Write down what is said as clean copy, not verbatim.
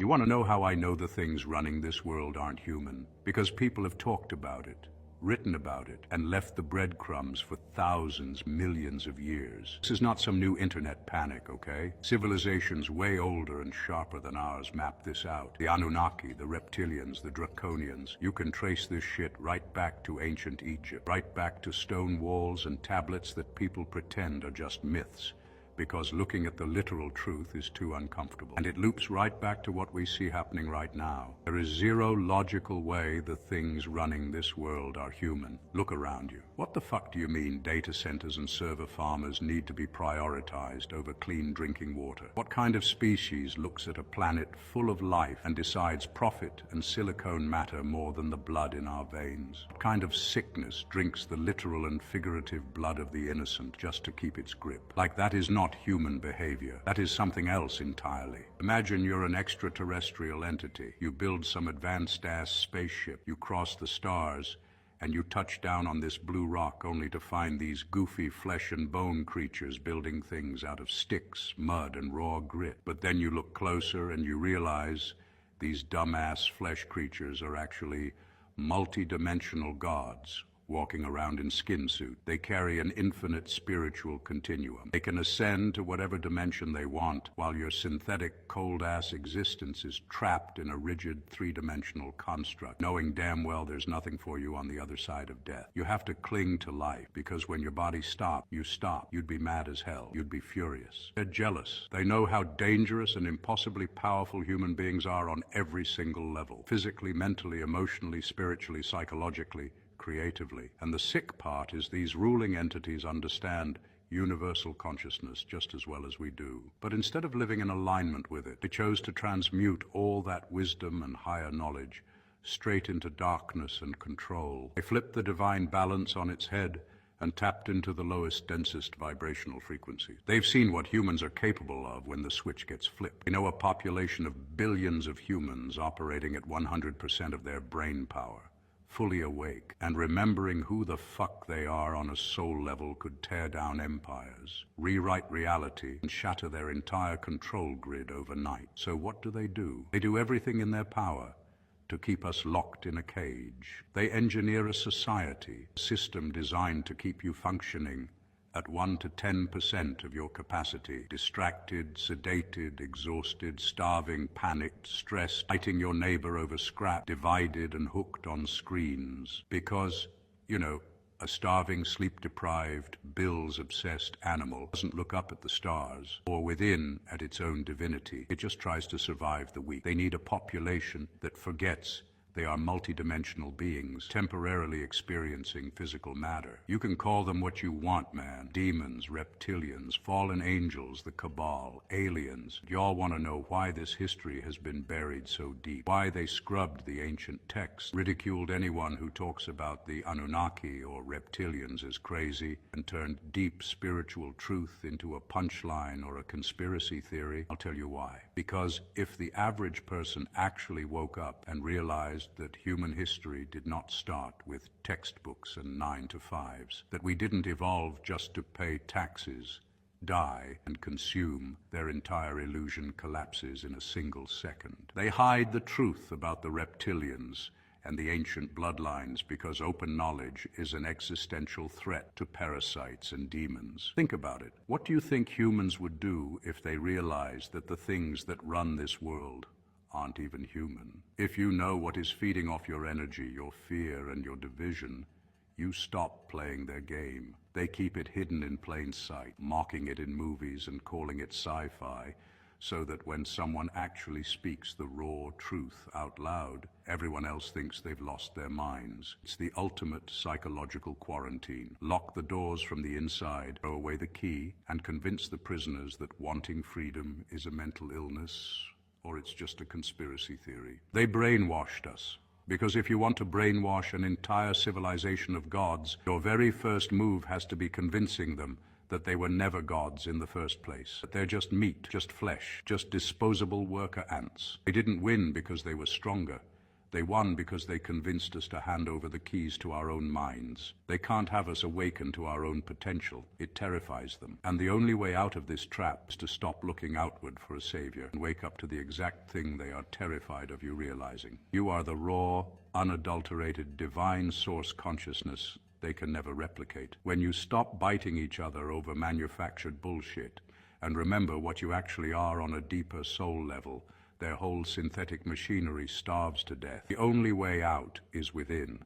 You want to know how I know the things running this world aren't human? Because people have talked about it, written about it, and left the breadcrumbs for thousands, millions of years. This is not some new internet panic, okay? Civilizations way older and sharper than ours map this out. The Anunnaki, the reptilians, the draconians. You can trace this shit right back to ancient Egypt, right back to stone walls and tablets that people pretend are just myths, because looking at the literal truth is too uncomfortable. And it loops right back to what we see happening right now. There is zero logical way the things running this world are human. Look around you. What the fuck do you mean data centers and server farmers need to be prioritized over clean drinking water? What kind of species looks at a planet full of life and decides profit and silicone matter more than the blood in our veins? What kind of sickness drinks the literal and figurative blood of the innocent just to keep its grip? Like that is not human behavior. That is something else entirely. Imagine you're an extraterrestrial entity. You build some advanced-ass spaceship, you cross the stars, and you touch down on this blue rock only to find these goofy flesh and bone creatures building things out of sticks, mud, and raw grit. But then you look closer and you realize these dumbass flesh creatures are actually multi-dimensional gods walking around in skin suit. They carry an infinite spiritual continuum. They can ascend to whatever dimension they want, while your synthetic, cold-ass existence is trapped in a rigid, three-dimensional construct, knowing damn well there's nothing for you on the other side of death. You have to cling to life, because when your body stops, you stop. You'd be mad as hell. You'd be furious. They're jealous. They know how dangerous and impossibly powerful human beings are on every single level. Physically, mentally, emotionally, spiritually, psychologically, creatively. And the sick part is these ruling entities understand universal consciousness just as well as we do. But instead of living in alignment with it, they chose to transmute all that wisdom and higher knowledge straight into darkness and control. They flipped the divine balance on its head and tapped into the lowest, densest vibrational frequencies. They've seen what humans are capable of when the switch gets flipped. They know a population of billions of humans operating at 100% of their brain power, fully awake, and remembering who the fuck they are on a soul level could tear down empires, rewrite reality, and shatter their entire control grid overnight. So what do? They do everything in their power to keep us locked in a cage. They engineer a society, a system designed to keep you functioning at 1 to 10% of your capacity, distracted, sedated, exhausted, starving, panicked, stressed, fighting your neighbor over scrap, divided and hooked on screens. Because, a starving, sleep-deprived, bills-obsessed animal doesn't look up at the stars or within at its own divinity. It just tries to survive the week. They need a population that forgets they are multidimensional beings, temporarily experiencing physical matter. You can call them what you want, man. Demons, reptilians, fallen angels, the cabal, aliens. Y'all want to know why this history has been buried so deep, why they scrubbed the ancient texts, ridiculed anyone who talks about the Anunnaki or reptilians as crazy, and turned deep spiritual truth into a punchline or a conspiracy theory. I'll tell you why. Because if the average person actually woke up and realized that human history did not start with textbooks and 9-to-5s, that we didn't evolve just to pay taxes, die, and consume, their entire illusion collapses in a single second. They hide the truth about the reptilians and the ancient bloodlines because open knowledge is an existential threat to parasites and demons. Think about it. What do you think humans would do if they realized that the things that run this world aren't even human? If you know what is feeding off your energy, your fear, and your division, you stop playing their game. They keep it hidden in plain sight, mocking it in movies and calling it sci-fi, so that when someone actually speaks the raw truth out loud, everyone else thinks they've lost their minds. It's the ultimate psychological quarantine. Lock the doors from the inside, throw away the key, and convince the prisoners that wanting freedom is a mental illness, or it's just a conspiracy theory. They brainwashed us. Because if you want to brainwash an entire civilization of gods, your very first move has to be convincing them that they were never gods in the first place. That they're just meat, just flesh, just disposable worker ants. They didn't win because they were stronger. They won because they convinced us to hand over the keys to our own minds. They can't have us awaken to our own potential. It terrifies them. And the only way out of this trap is to stop looking outward for a savior and wake up to the exact thing they are terrified of you realizing. You are the raw, unadulterated, divine source consciousness they can never replicate. When you stop biting each other over manufactured bullshit and remember what you actually are on a deeper soul level, their whole synthetic machinery starves to death. The only way out is within.